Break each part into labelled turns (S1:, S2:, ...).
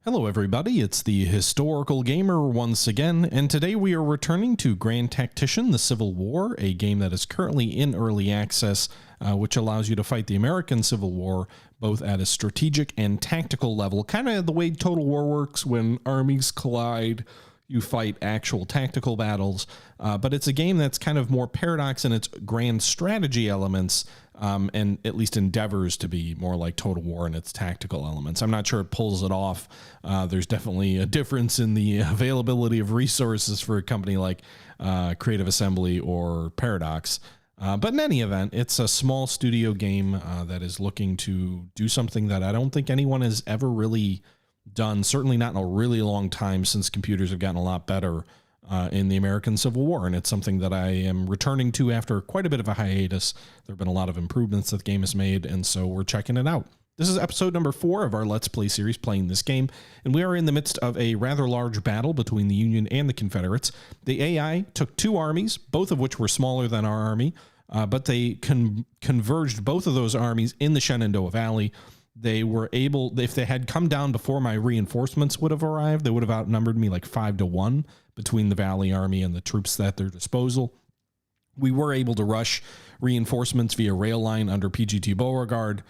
S1: Hello everybody, it's the Historical Gamer once again, and today we are returning to Grand Tactician, the Civil War, a game that is currently in early access, which allows you to fight the American Civil War, both at a strategic and tactical level, kind of the way Total War works when armies collide. You fight actual tactical battles, but it's a game that's kind of more paradox in its grand strategy elements, and at least endeavors to be more like Total War in its tactical elements. I'm not sure it pulls it off. There's definitely a difference in the availability of resources for a company like Creative Assembly or Paradox. But in any event, it's a small studio game that is looking to do something that I don't think anyone has ever really done, certainly not in a really long time, since computers have gotten a lot better in the American Civil War, and it's something that I am returning to after quite a bit of a hiatus. There have been a lot of improvements that the game has made, and so we're checking it out. This is episode number 4 of our Let's Play series playing this game, and we are in the midst of a rather large battle between the Union and the Confederates. The AI took 2 armies, both of which were smaller than our army, but they converged both of those armies in the Shenandoah Valley. They were able, if they had come down before my reinforcements would have arrived, they would have outnumbered me like 5-1 between the Valley Army and the troops at their disposal. We were able to rush reinforcements via rail line under PGT Beauregard,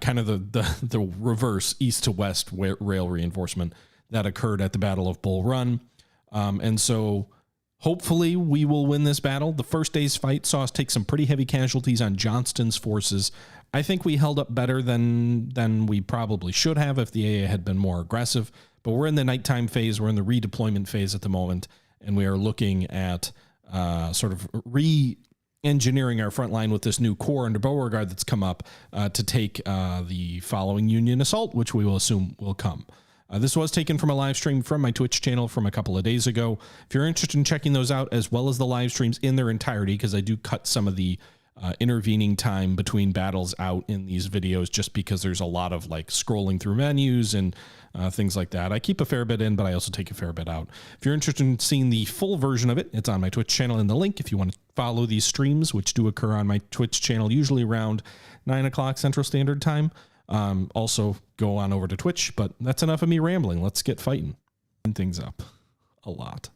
S1: kind of the reverse east to west rail reinforcement that occurred at the Battle of Bull Run. And so hopefully we will win this battle. The first day's fight saw us take some pretty heavy casualties on Johnston's forces. I think we held up better than we probably should have if the AA had been more aggressive, but we're in the nighttime phase. We're in the redeployment phase at the moment, and we are looking at sort of re-engineering our front line with this new corps under Beauregard that's come up to take the following Union assault, which we will assume will come. This was taken from a live stream from my Twitch channel from a couple of days ago. If you're interested in checking those out, as well as the live streams in their entirety, because I do cut some of the intervening time between battles out in these videos just because there's a lot of like scrolling through menus and things like that. I keep a fair bit in, but I also take a fair bit out. If you're interested in seeing the full version of it, it's on my Twitch channel in the link. If you want to follow these streams, which do occur on my Twitch channel, usually around 9 o'clock Central Standard Time. Also go on over to Twitch, but that's enough of me rambling. Let's get fighting. Things up a lot.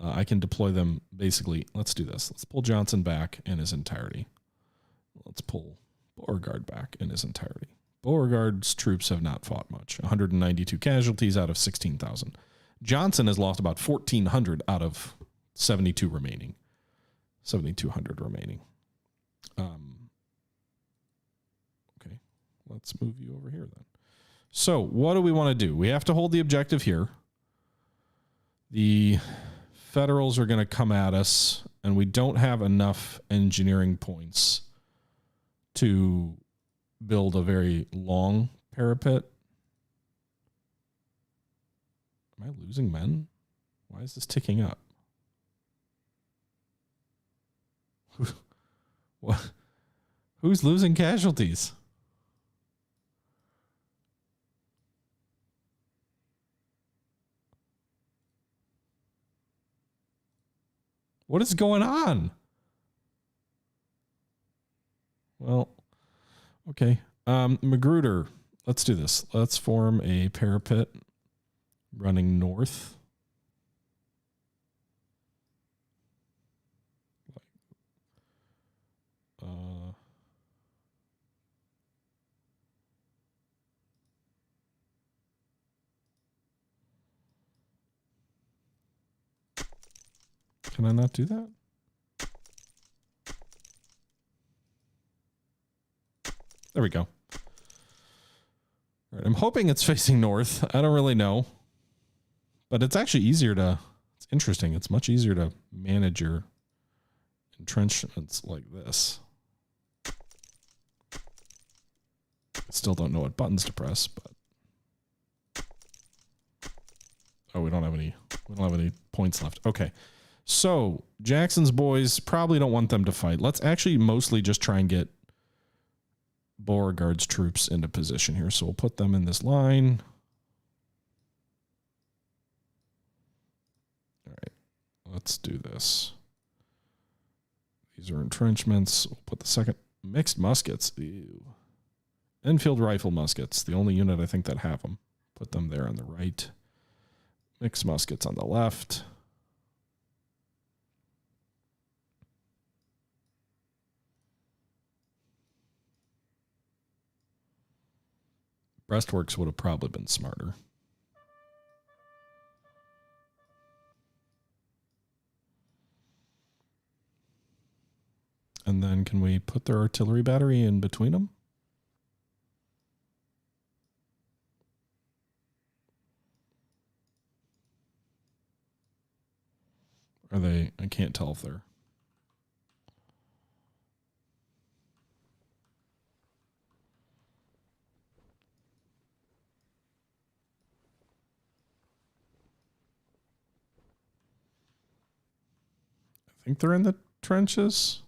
S1: I can deploy them basically. Let's do this. Let's pull Johnson back in his entirety. Let's pull Beauregard back in his entirety. Beauregard's troops have not fought much. 192 casualties out of 16,000. Johnson has lost about 1,400 out of 72 remaining. 7,200 remaining. Okay, let's move you over here then. So what do we want to do? We have to hold the objective here. The Federals are going to come at us, and we don't have enough engineering points to build a very long parapet. Am I losing men? Why is this ticking up? What? Who's losing casualties? What is going on? Well, okay. Magruder, let's do this. Let's form a parapet running north. Can I not do that? There we go. All right, I'm hoping it's facing north. I don't really know. But it's actually easier to, it's interesting. It's much easier to manage your entrenchments like this. Still don't know what buttons to press, but oh, we don't have any points left. Okay. So Jackson's boys probably don't want them to fight. Let's actually mostly just try and get Beauregard's troops into position here. So we'll put them in this line. All right, let's do this. These are entrenchments. We'll put the second mixed muskets. Ew. Enfield rifle muskets, the only unit I think that have them. Put them there on the right. Mixed muskets on the left. Breastworks would have probably been smarter. And then can we put their artillery battery in between them? Are they? I can't tell if they're. I think they're in the trenches.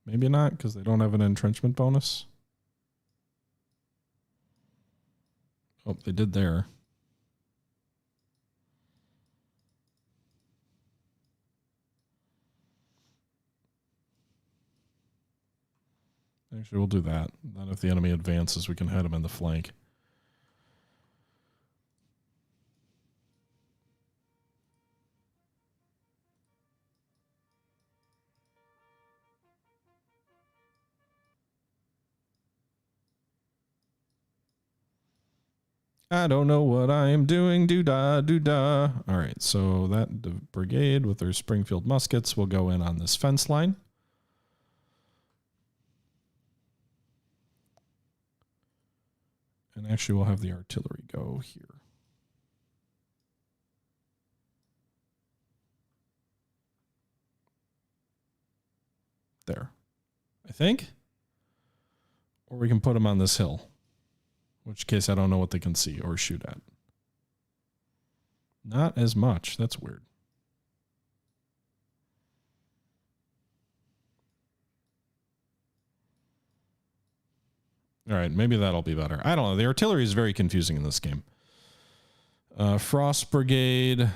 S1: Maybe not, because they don't have an entrenchment bonus. Oh, they did there. Actually, we'll do that. Then if the enemy advances, we can head them in the flank. I don't know what I am doing. Do-da, do-da. All right, so that brigade with their Springfield muskets will go in on this fence line. And actually, we'll have the artillery go here. There, I think. Or we can put them on this hill. In which case, I don't know what they can see or shoot at. Not as much. That's weird. All right, maybe that'll be better. I don't know. The artillery is very confusing in this game. Frost Brigade,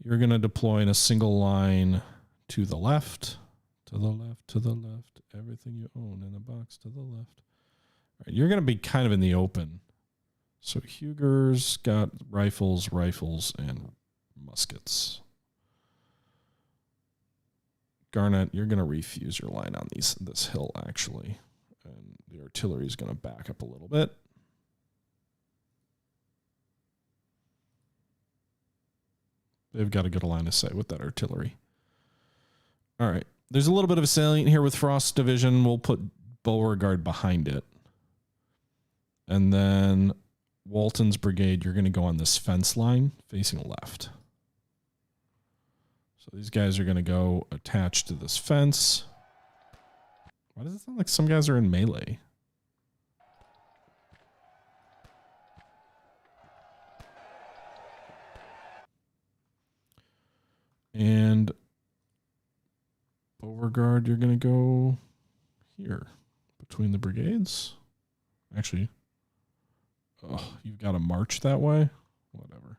S1: you're going to deploy in a single line to the left, to the left, to the left. Everything you own in a box to the left. All right, you're going to be kind of in the open. So Huger's got rifles, and muskets. Garnet, you're going to refuse your line on this hill, actually. And the artillery is going to back up a little bit. They've got a good line of sight with that artillery. All right. There's a little bit of a salient here with Frost's division. We'll put Beauregard behind it. And then Walton's brigade, you're going to go on this fence line facing left. So these guys are going to go attached to this fence. Why does it sound like some guys are in melee? And Beauregard, you're going to go here between the brigades. Actually, you've got to march that way? Whatever.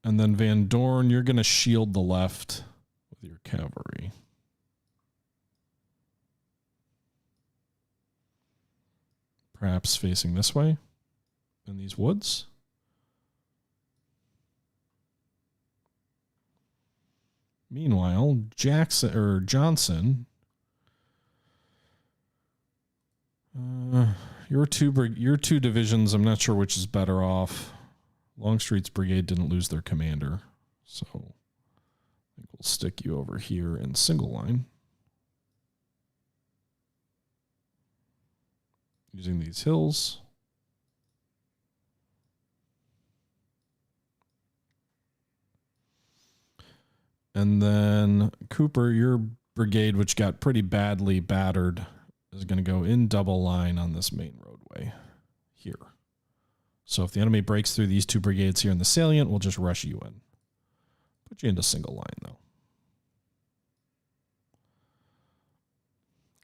S1: And then Van Dorn, you're going to shield the left with your cavalry. Perhaps facing this way in these woods. Meanwhile, Johnson, your two divisions, I'm not sure which is better off. Longstreet's brigade didn't lose their commander, so I think we'll stick you over here in single line. Using these hills. And then Cooper, your brigade, which got pretty badly battered, is going to go in double line on this main roadway here. So if the enemy breaks through these two brigades here in the salient, we'll just rush you in. Put you into single line, though.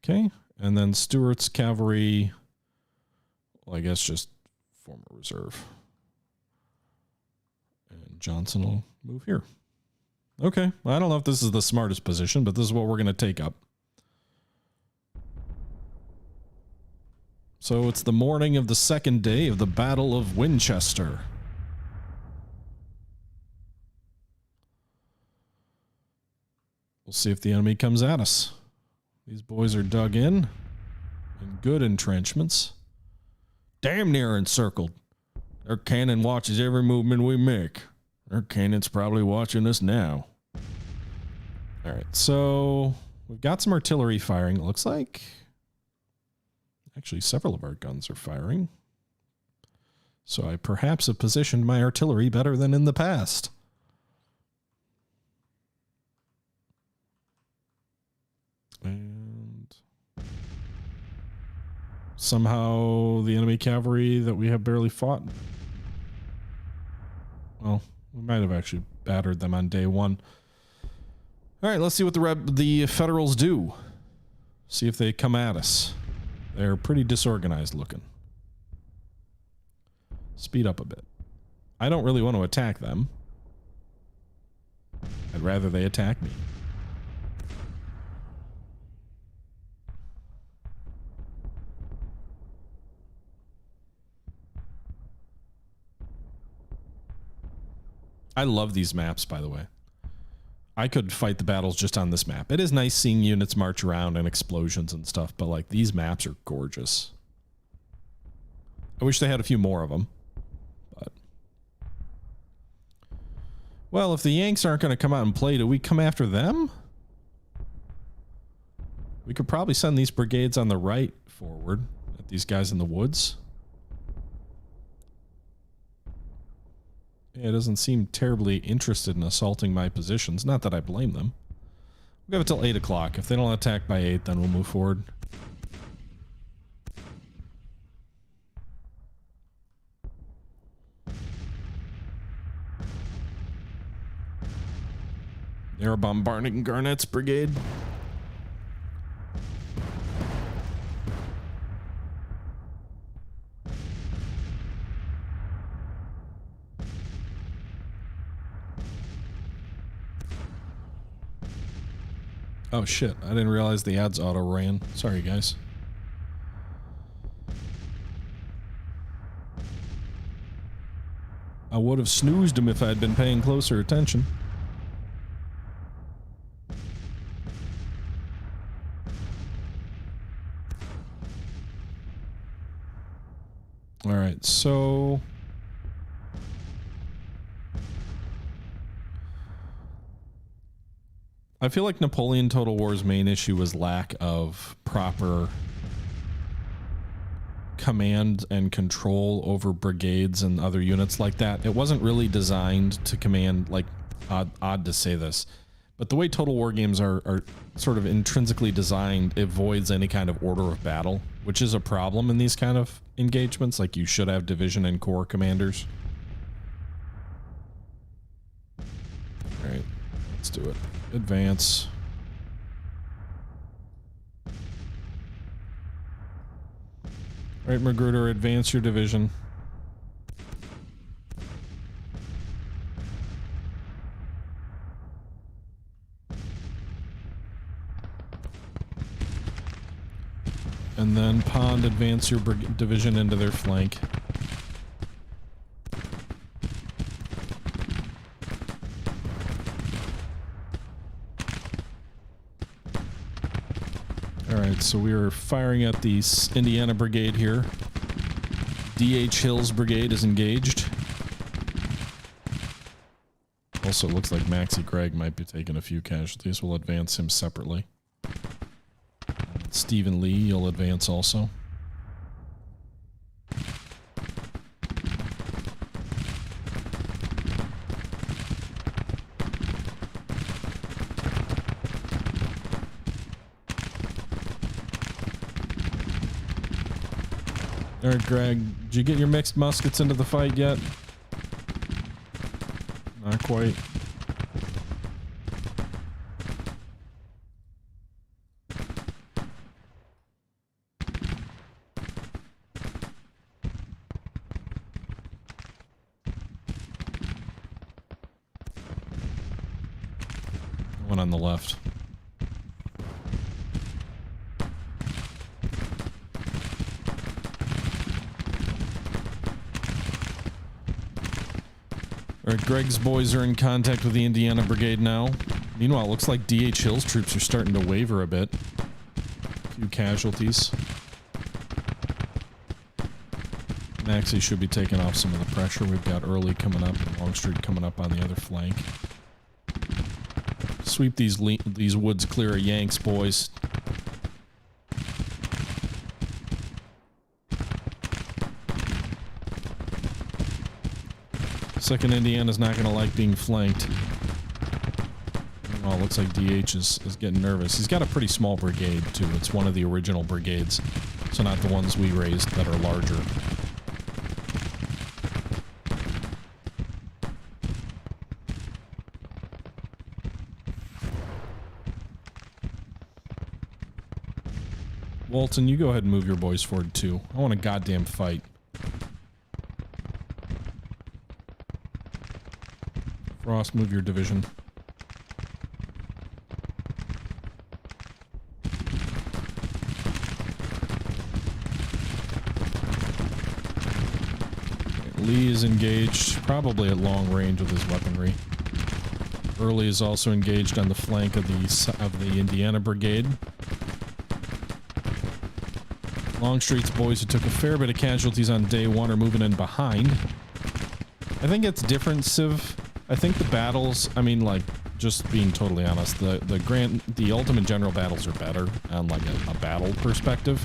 S1: Okay, and then Stewart's cavalry, well, I guess just form a reserve. And Johnson will move here. Okay. I don't know if this is the smartest position, but this is what we're going to take up. So it's the morning of the second day of the Battle of Winchester. We'll see if the enemy comes at us. These boys are dug in good entrenchments. Damn near encircled. Their cannon watches every movement we make. Their cannon's probably watching us now. All right, so we've got some artillery firing. It looks like actually several of our guns are firing. So I perhaps have positioned my artillery better than in the past. And somehow the enemy cavalry that we have barely fought. Well, we might have actually battered them on day one. All right, let's see what the Federals do. See if they come at us. They're pretty disorganized looking. Speed up a bit. I don't really want to attack them. I'd rather they attack me. I love these maps, by the way. I could fight the battles just on this map. It is nice seeing units march around and explosions and stuff, but like these maps are gorgeous. I wish they had a few more of them, but well, if the Yanks aren't going to come out and play, do we come after them? We could probably send these brigades on the right forward at these guys in the woods. Yeah, it doesn't seem terribly interested in assaulting my positions. Not that I blame them. We'll give it till 8 o'clock. If they don't attack by 8, then we'll move forward. They're bombarding Garnett's brigade. Oh shit, I didn't realize the ads auto ran. Sorry guys. I would have snoozed him if I'd been paying closer attention. Alright, so I feel like Napoleon Total War's main issue was lack of proper command and control over brigades and other units like that. It wasn't really designed to command, like, odd to say this, but the way Total War games are sort of intrinsically designed, it avoids any kind of order of battle, which is a problem in these kind of engagements. Like, you should have division and corps commanders. All right, let's do it. Advance. All right, Magruder, advance your division. And then Pond, advance your division into their flank. Alright, so we are firing at the Indiana Brigade here. D.H. Hill's brigade is engaged. Also, it looks like Maxie Gregg might be taking a few casualties. We'll advance him separately. Stephen Lee, you'll advance also. All right, Greg, did you get your mixed muskets into the fight yet? Not quite. coming on the left. Alright, Greg's boys are in contact with the Indiana Brigade now. Meanwhile, it looks like D.H. Hill's troops are starting to waver a bit. A few casualties. Maxey should be taking off some of the pressure. We've got Early coming up and Longstreet coming up on the other flank. Sweep these woods clear of Yanks, boys. Second Indiana's not going to like being flanked. Oh, it looks like DH is getting nervous. He's got a pretty small brigade, too. It's one of the original brigades, so not the ones we raised that are larger. Walton, you go ahead and move your boys forward, too. I want a goddamn fight. Frost, move your division. Lee is engaged, probably at long range with his weaponry. Early is also engaged on the flank of the Indiana Brigade. Longstreet's boys, who took a fair bit of casualties on day one, are moving in behind. I think it's different, Civ. I think the battles, I mean, like, just being totally honest, the Ultimate General battles are better on, like, a battle perspective.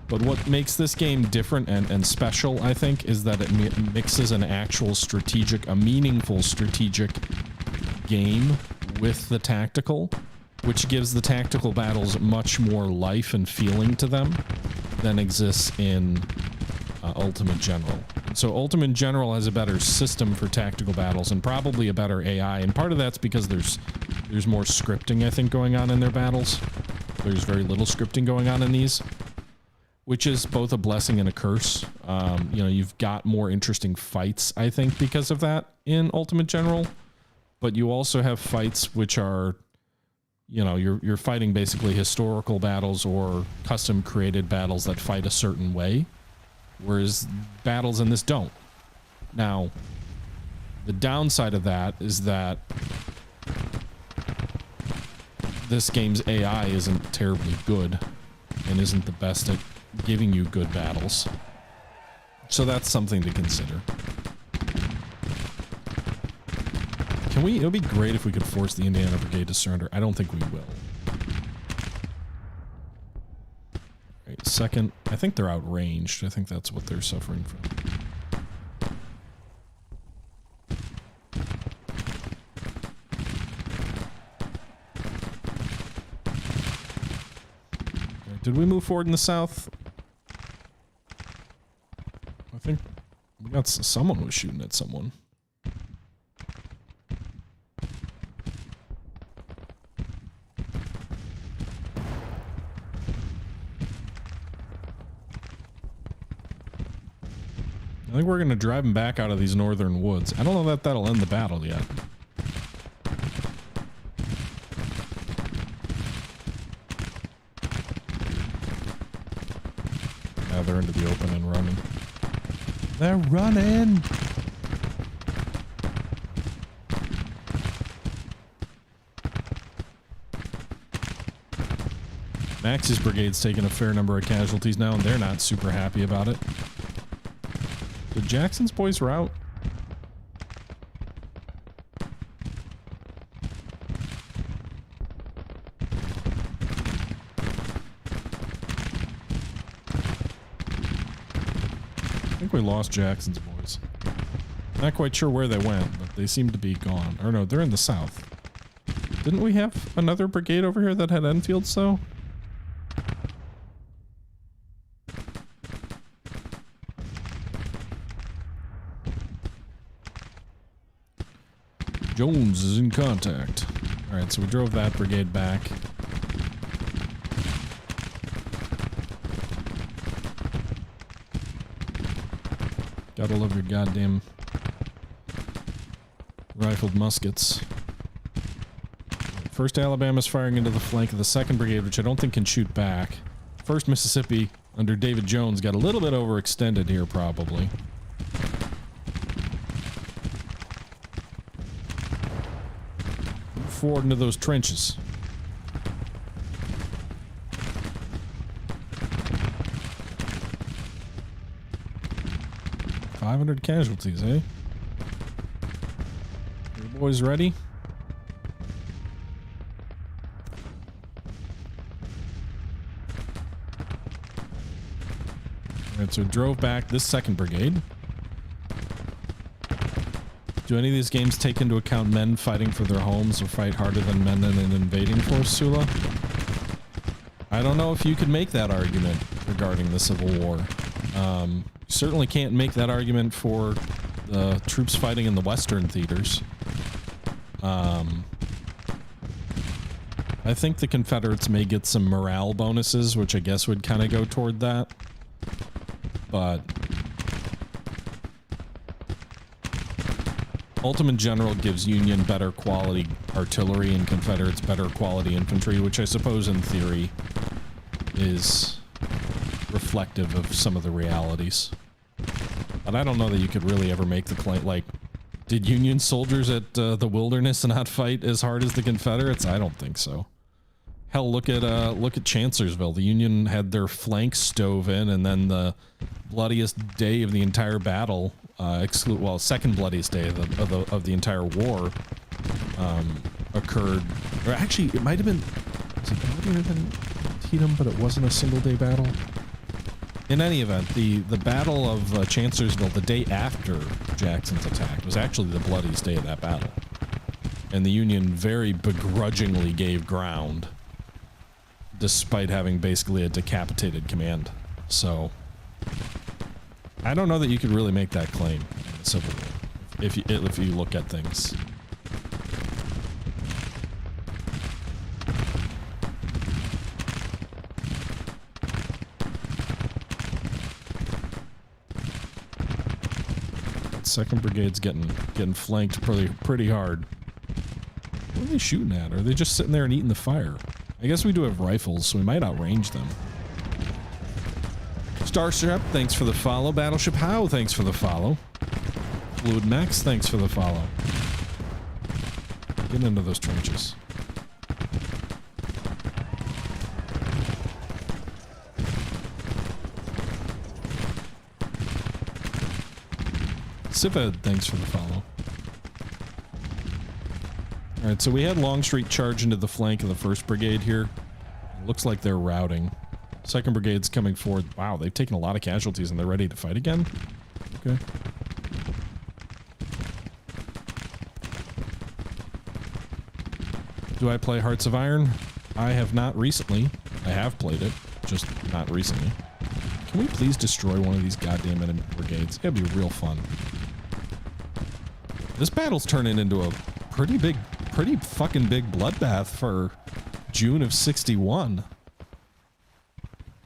S1: But what makes this game different and special, I think, is that it mixes an actual strategic, a meaningful strategic game with the tactical, which gives the tactical battles much more life and feeling to them than exists in Ultimate General. So Ultimate General has a better system for tactical battles and probably a better AI, and part of that's because there's more scripting, I think, going on in their battles. There's very little scripting going on in these, which is both a blessing and a curse. You know, you've got more interesting fights, I think, because of that in Ultimate General, but you also have fights which are, you know, you're fighting basically historical battles or custom created battles that fight a certain way, whereas battles in this don't. Now, the downside of that is that this game's AI isn't terribly good and isn't the best at giving you good battles. So that's something to consider. It would be great if we could force the Indiana Brigade to surrender. I don't think we will. Right, second, I think they're outranged. I think that's what they're suffering from. Okay, did we move forward in the south? I think we got someone was shooting at someone. I think we're going to drive them back out of these northern woods. I don't know that that'll end the battle yet. Now they're into the open and running. They're running! Max's brigade's taking a fair number of casualties now, and they're not super happy about it. Did Jackson's boys rout? I think we lost Jackson's boys. Not quite sure where they went, but they seem to be gone. Or no, they're in the south. Didn't we have another brigade over here that had Enfields, though? Jones is in contact. Alright, so we drove that brigade back. Gotta love your goddamn rifled muskets. First Alabama's firing into the flank of the 2nd Brigade, which I don't think can shoot back. 1st Mississippi, under David Jones, got a little bit overextended here, probably. Move forward into those trenches. $500 casualties, eh? You boys ready? Alright, so drove back this 2nd Brigade. Do any of these games take into account men fighting for their homes or fight harder than men in an invading force, Sula? I don't know if you could make that argument regarding the Civil War. You certainly can't make that argument for the troops fighting in the Western theaters. I think the Confederates may get some morale bonuses, which I guess would kind of go toward that. But Ultimate General gives Union better quality artillery and Confederates better quality infantry, which I suppose in theory is reflective of some of the realities. But I don't know that you could really ever make the claim, like, did Union soldiers at the Wilderness not fight as hard as the Confederates? I don't think so. Hell, look at Chancellorsville. The Union had their flanks stove in, and then the bloodiest day of the entire battle, second bloodiest day of the entire war, occurred. Or actually, it might have been. Was it bloodier than Antietam, but it wasn't a single day battle? In any event, the Battle of Chancellorsville, the day after Jackson's attack, was actually the bloodiest day of that battle. And the Union very begrudgingly gave ground, despite having basically a decapitated command. So, I don't know that you could really make that claim in the Civil War, if you look at things. Second Brigade's getting flanked pretty hard. What are they shooting at? Are they just sitting there and eating the fire? I guess we do have rifles, so we might outrange them. Starship, thanks for the follow. Battleship How, thanks for the follow. Fluid Max, thanks for the follow. Get into those trenches. Sived, thanks for the follow. Alright, so we had Longstreet charge into the flank of the 1st Brigade here. It looks like they're routing. 2nd Brigade's coming forward. Wow, they've taken a lot of casualties and they're ready to fight again? Okay. Do I play Hearts of Iron? I have not recently. I have played it, just not recently. Can we please destroy one of these goddamn enemy brigades? It's gotta be real fun. This battle's turning into a pretty fucking big bloodbath for June of '61.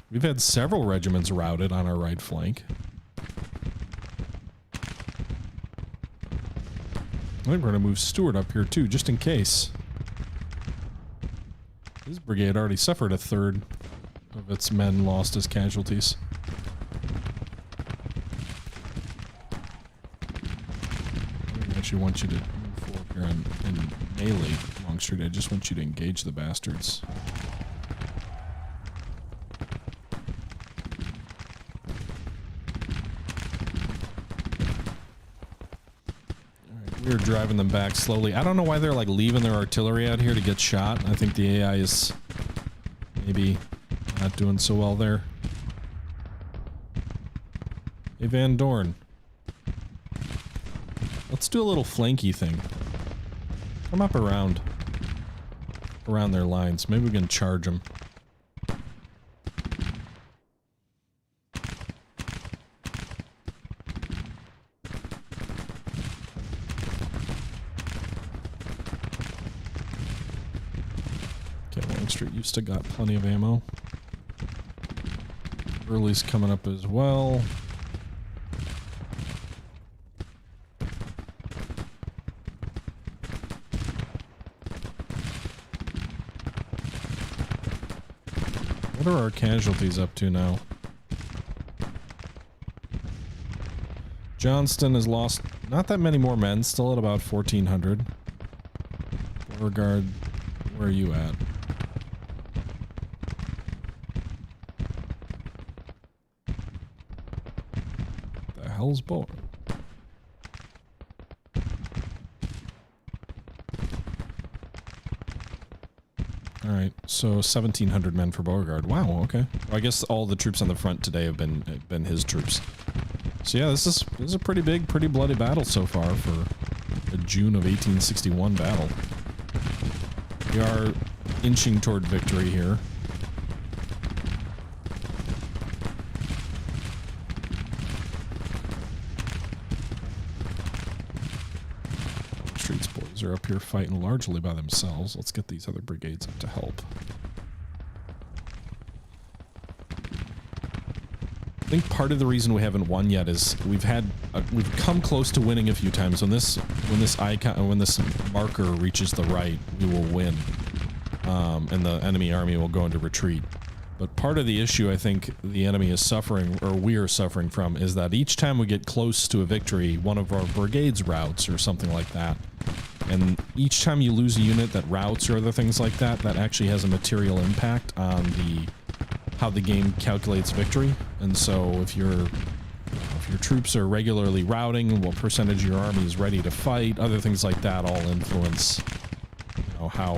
S1: We've had several regiments routed on our right flank. I think we're gonna move Stewart up here too, just in case. His brigade already suffered a third of its men lost as casualties. I actually want you to move forward here and melee Longstreet. I just want you to engage the bastards. We're driving them back slowly. I don't know why they're like leaving their artillery out here to get shot. I think the AI is maybe not doing so well there. Hey, Van Dorn. Let's do a little flanky thing. Come up around their lines. Maybe we can charge them. You've still got plenty of ammo. Early's coming up as well. What are our casualties up to now? Johnston has lost not that many more men, still at about 1,400. Beauregard, where are you at? The hell's Bo? Alright, so 1,700 men for Beauregard. Wow, okay. Well, I guess all the troops on the front today have been his troops. So yeah, this is a pretty big, pretty bloody battle so far for a June of 1861 battle. We are inching toward victory here. Streets boys are up here fighting largely by themselves. Let's get these other brigades up to help. I think part of the reason we haven't won yet is we've come close to winning a few times. When this marker reaches the right, we will win, and the enemy army will go into retreat. But part of the issue I think the enemy is suffering, or we are suffering from, is that each time we get close to a victory, one of our brigades routes or something like that. And each time you lose a unit that routes or other things like that, that actually has a material impact on how the game calculates victory. And so if your troops are regularly routing, what percentage of your army is ready to fight, other things like that all influence, you know, how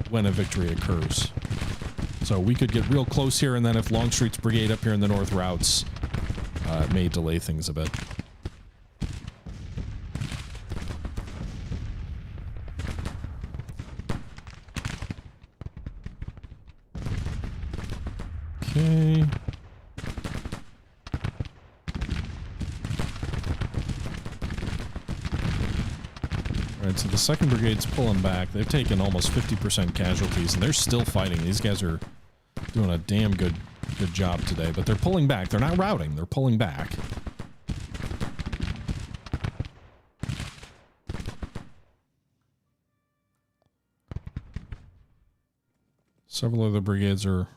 S1: when a victory occurs. So we could get real close here, and then if Longstreet's brigade up here in the north routes, it may delay things a bit. Okay. Alright, so the 2nd Brigade's pulling back. They've taken almost 50% casualties, and they're still fighting. These guys are doing a damn good job today, but they're pulling back. They're not routing, they're pulling back. Several other brigades are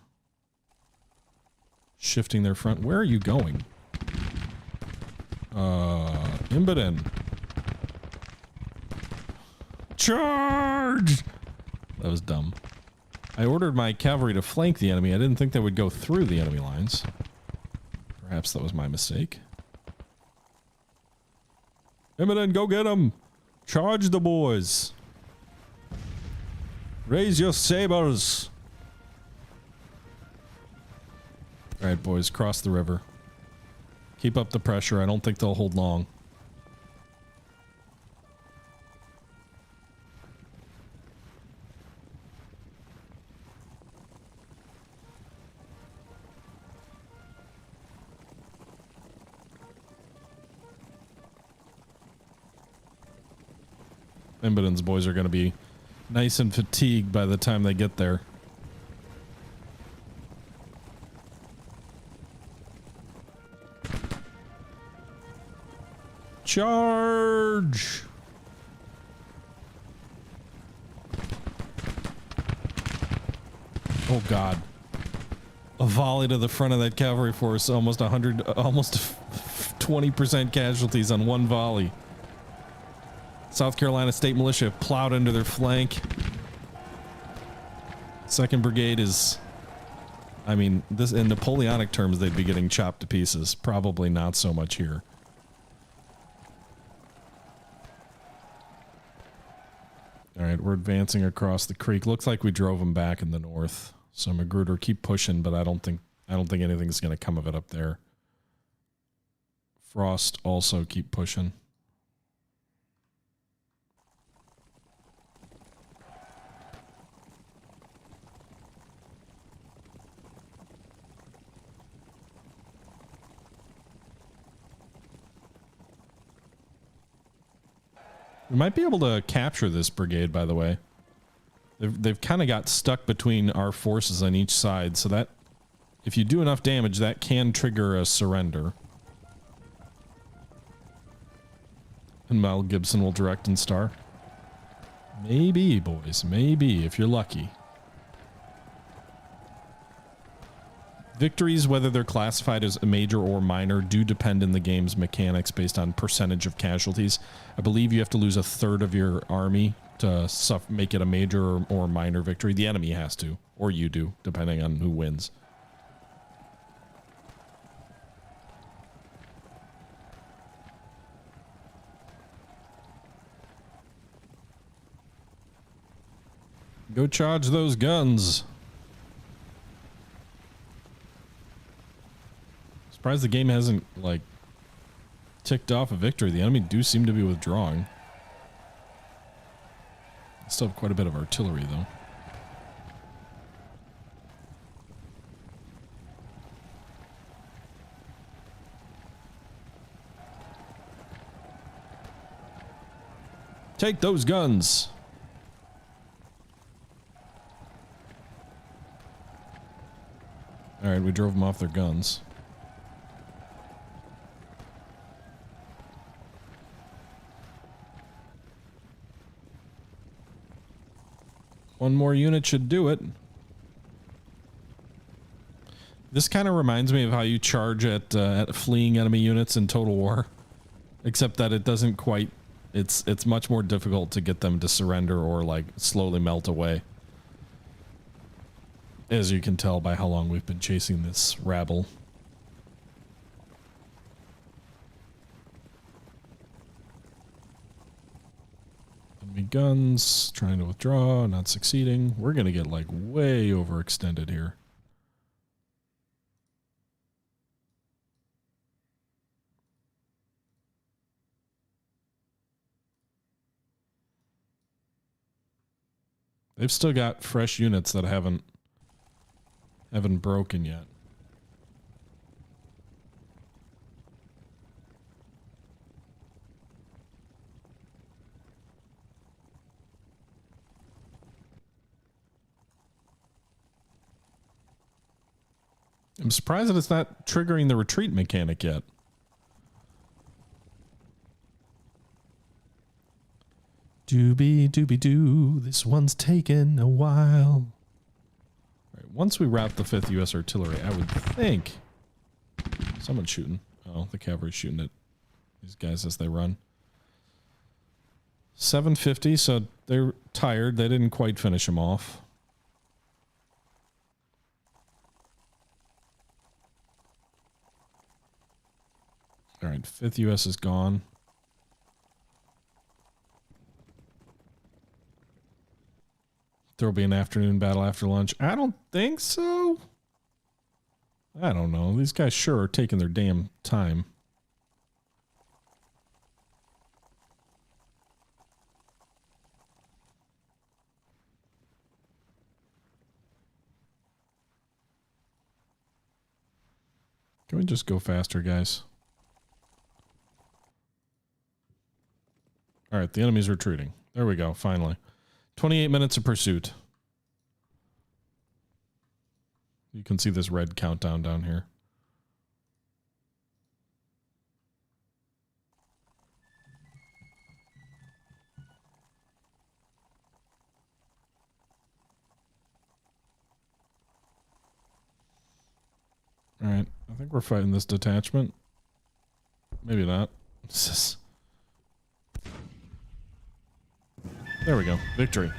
S1: shifting their front. Where are you going? Imboden. Charge! That was dumb. I ordered my cavalry to flank the enemy. I didn't think they would go through the enemy lines. Perhaps that was my mistake. Imboden, go get them! Charge the boys! Raise your sabers! Alright, boys, cross the river. Keep up the pressure. I don't think they'll hold long. Imboden's boys are going to be nice and fatigued by the time they get there. Charge! Oh god. A volley to the front of that cavalry force, almost 20% casualties on one volley. South Carolina State Militia plowed into their flank. 2nd Brigade is... I mean, this in Napoleonic terms, they'd be getting chopped to pieces. Probably not so much here. Alright, we're advancing across the creek. Looks like we drove them back in the north. So Magruder, keep pushing, but I don't think anything's going to come of it up there. Frost, also keep pushing. We might be able to capture this brigade, by the way. They've kind of got stuck between our forces on each side, so that if you do enough damage, that can trigger a surrender. And Mel Gibson will direct and star. Maybe, boys. Maybe, if you're lucky. Victories, whether they're classified as a major or minor, do depend in the game's mechanics based on percentage of casualties. I believe you have to lose a third of your army to make it a major or minor victory. The enemy has to, or you do, depending on who wins. Go charge those guns. Surprised the game hasn't, like, ticked off a victory. The enemy do seem to be withdrawing. Still have quite a bit of artillery, though. Take those guns. All right, we drove them off their guns. One more unit should do it. This kind of reminds me of how you charge at fleeing enemy units in Total War, except that it doesn't quite. It's much more difficult to get them to surrender or like slowly melt away. As you can tell by how long we've been chasing this rabble. Enemy guns, trying to withdraw, not succeeding. We're gonna get like way overextended here. They've still got fresh units that haven't broken yet. I'm surprised that it's not triggering the retreat mechanic yet. Doobie doobie doo, this one's taken a while. All right, once we wrap the 5th U.S. Artillery, I would think someone's shooting. Oh, the cavalry's shooting at these guys as they run. 750, so they're tired. They didn't quite finish them off. All right, 5th U.S. is gone. There'll be an afternoon battle after lunch. I don't think so. I don't know. These guys sure are taking their damn time. Can we just go faster, guys? All right, the enemy's retreating. There we go, finally. 28 minutes of pursuit. You can see this red countdown down here. All right, I think we're fighting this detachment. Maybe not. There we go. Victory.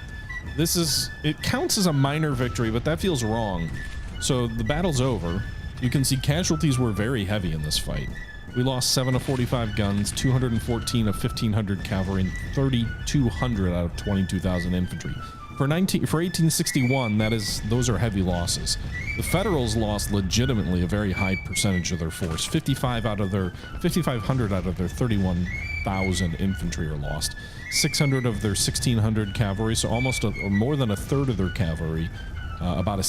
S1: This is... It counts as a minor victory, but that feels wrong. So the battle's over. You can see casualties were very heavy in this fight. We lost 7 of 45 guns, 214 of 1,500 cavalry, and 3,200 out of 22,000 infantry. For 1861, those are heavy losses. The Federals lost legitimately a very high percentage of their force. 5,500 out of their 31,000 infantry are lost. 600 of their 1,600 cavalry, so almost or more than a third of their cavalry, about a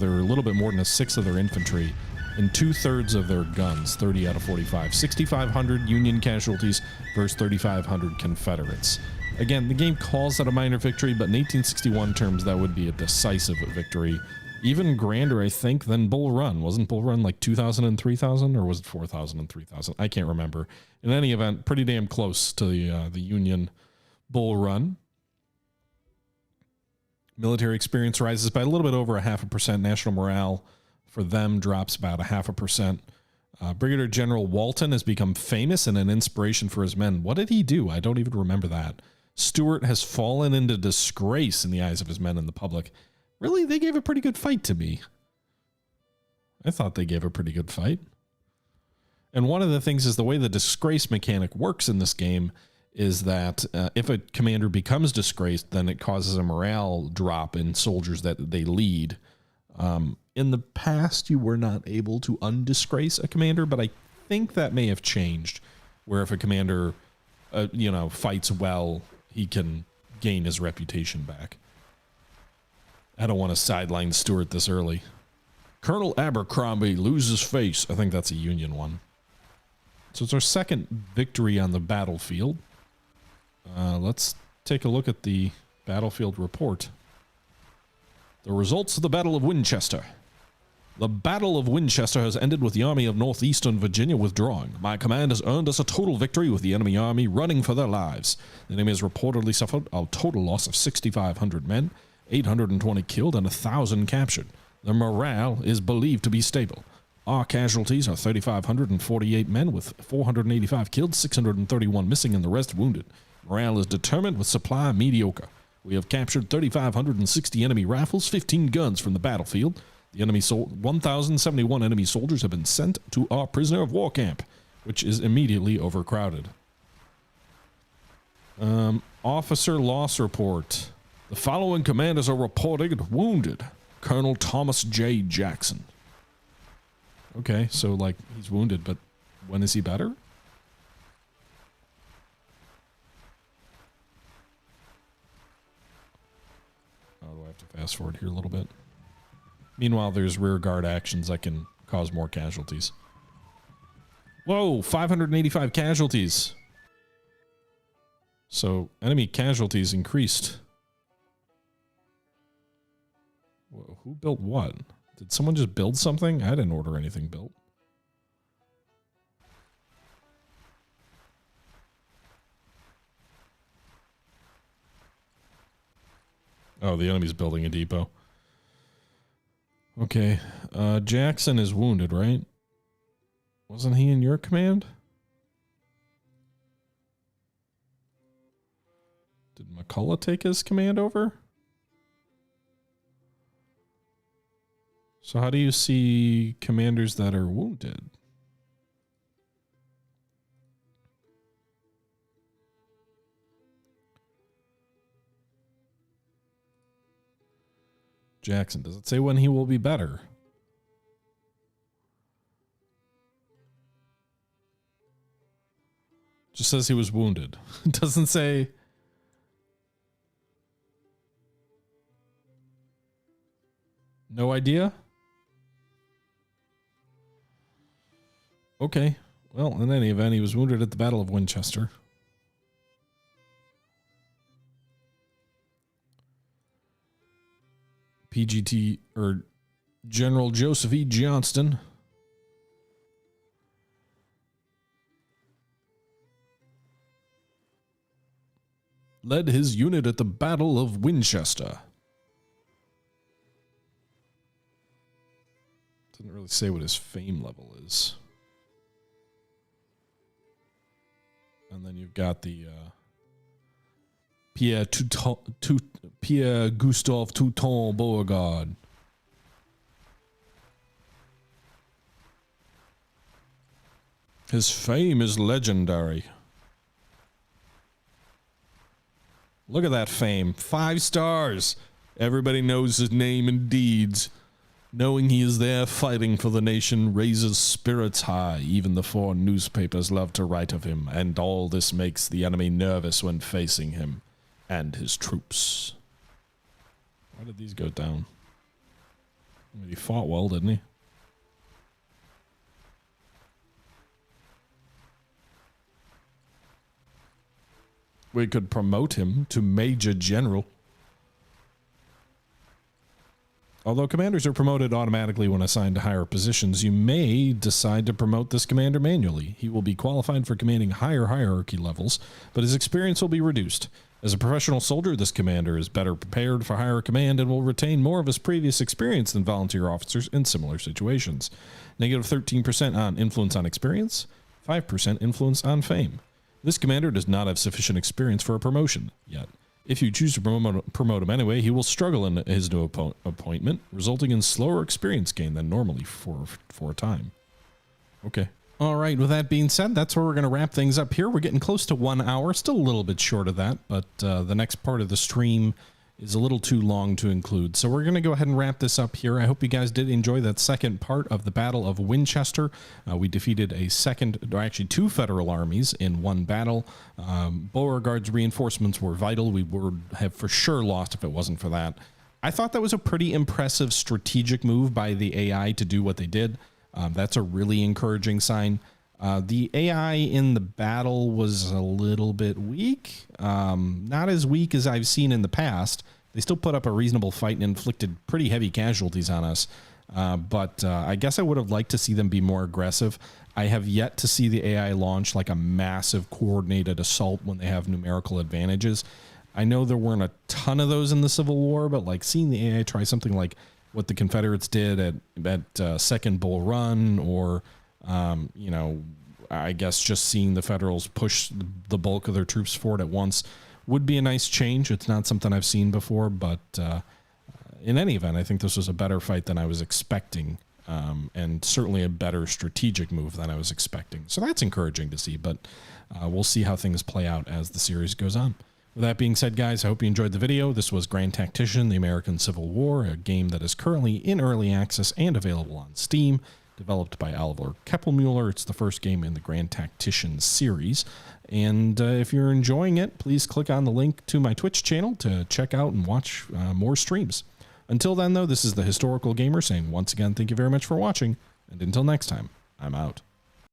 S1: little bit more than a sixth of their infantry, and 2/3 of their guns, 30 out of 45. 6,500 Union casualties versus 3,500 Confederates. Again, the game calls that a minor victory, but in 1861 terms, that would be a decisive victory. Even grander, I think, than Bull Run. Wasn't Bull Run like 2,000 and 3,000, or was it 4,000 and 3,000? I can't remember. In any event, pretty damn close to the Union Bull Run. Military experience rises by a little bit over 0.5%. National morale for them drops about 0.5%. Brigadier General Walton has become famous and an inspiration for his men. What did he do? I don't even remember that. Stuart has fallen into disgrace in the eyes of his men and the public. Really, they gave a pretty good fight to me. I thought they gave a pretty good fight. And one of the things is the way the disgrace mechanic works in this game is that if a commander becomes disgraced, then it causes a morale drop in soldiers that they lead. In the past, you were not able to undisgrace a commander, but I think that may have changed, where if a commander, fights well, he can gain his reputation back. I don't want to sideline Stuart this early. Colonel Abercrombie loses face. I think that's a Union one. So it's our second victory on the battlefield. Let's take a look at the battlefield report. The results of the Battle of Winchester. The Battle of Winchester has ended with the Army of Northeastern Virginia withdrawing. My command has earned us a total victory with the enemy army running for their lives. The enemy has reportedly suffered a total loss of 6,500 men, 820 killed, and 1,000 captured. The morale is believed to be stable. Our casualties are 3,548 men with 485 killed, 631 missing, and the rest wounded. Morale is determined with supply mediocre. We have captured 3,560 enemy rifles, 15 guns from the battlefield. The enemy 1,071 enemy soldiers have been sent to our prisoner of war camp, which is immediately overcrowded. Officer loss report. The following commanders are reported wounded. Colonel Thomas J. Jackson. Okay, so like he's wounded, but when is he better? Oh, do I have to fast forward here a little bit? Meanwhile, there's rear guard actions that can cause more casualties. Whoa, 585 casualties. So enemy casualties increased. Whoa, who built what? Did someone just build something? I didn't order anything built. Oh, the enemy's building a depot. Okay. Jackson is wounded, right? Wasn't he in your command? Did McCullough take his command over? So how do you see commanders that are wounded? Jackson, does it say when he will be better? Just says he was wounded. It doesn't say. No idea? Okay. Well, in any event, he was wounded at the Battle of Winchester. PGT, or General Joseph E. Johnston. Led his unit at the Battle of Winchester. Doesn't really say what his fame level is. And then you've got the Pierre Gustave Touton Beauregard. His fame is legendary. Look at that fame. 5 stars. Everybody knows his name and deeds. Knowing he is there fighting for the nation raises spirits high. Even the foreign newspapers love to write of him, and all this makes the enemy nervous when facing him and his troops. Why did these go down? I mean, he fought well, didn't he? We could promote him to Major General. Although commanders are promoted automatically when assigned to higher positions, you may decide to promote this commander manually. He will be qualified for commanding higher hierarchy levels, but his experience will be reduced. As a professional soldier, this commander is better prepared for higher command and will retain more of his previous experience than volunteer officers in similar situations. Negative 13% on influence on experience, 5% influence on fame. This commander does not have sufficient experience for a promotion yet. If you choose to promote him anyway, he will struggle in his new appointment, resulting in slower experience gain than normally for a time. Okay. All right, with that being said, that's where we're going to wrap things up here. We're getting close to 1 hour, still a little bit short of that, but the next part of the stream is a little too long to include. So we're going to go ahead and wrap this up here. I hope you guys did enjoy that second part of the Battle of Winchester. We defeated actually two Federal armies in one battle. Beauregard's reinforcements were vital. We would have for sure lost if it wasn't for that. I thought that was a pretty impressive strategic move by the AI to do what they did. That's a really encouraging sign. The AI in the battle was a little bit weak. Not as weak as I've seen in the past. They still put up a reasonable fight and inflicted pretty heavy casualties on us. But I guess I would have liked to see them be more aggressive. I have yet to see the AI launch like a massive coordinated assault when they have numerical advantages. I know there weren't a ton of those in the Civil War, but like seeing the AI try something like what the Confederates did at Second Bull Run, or, you know, I guess just seeing the Federals push the bulk of their troops forward at once would be a nice change. It's not something I've seen before, but in any event, I think this was a better fight than I was expecting, and certainly a better strategic move than I was expecting. So that's encouraging to see, but we'll see how things play out as the series goes on. With that being said, guys, I hope you enjoyed the video. This was Grand Tactician, the American Civil War, a game that is currently in early access and available on Steam, developed by Oliver Keppelmuller. It's the first game in the Grand Tactician series. And if you're enjoying it, please click on the link to my Twitch channel to check out and watch more streams. Until then, though, this is the Historical Gamer saying once again, thank you very much for watching. And until next time, I'm out.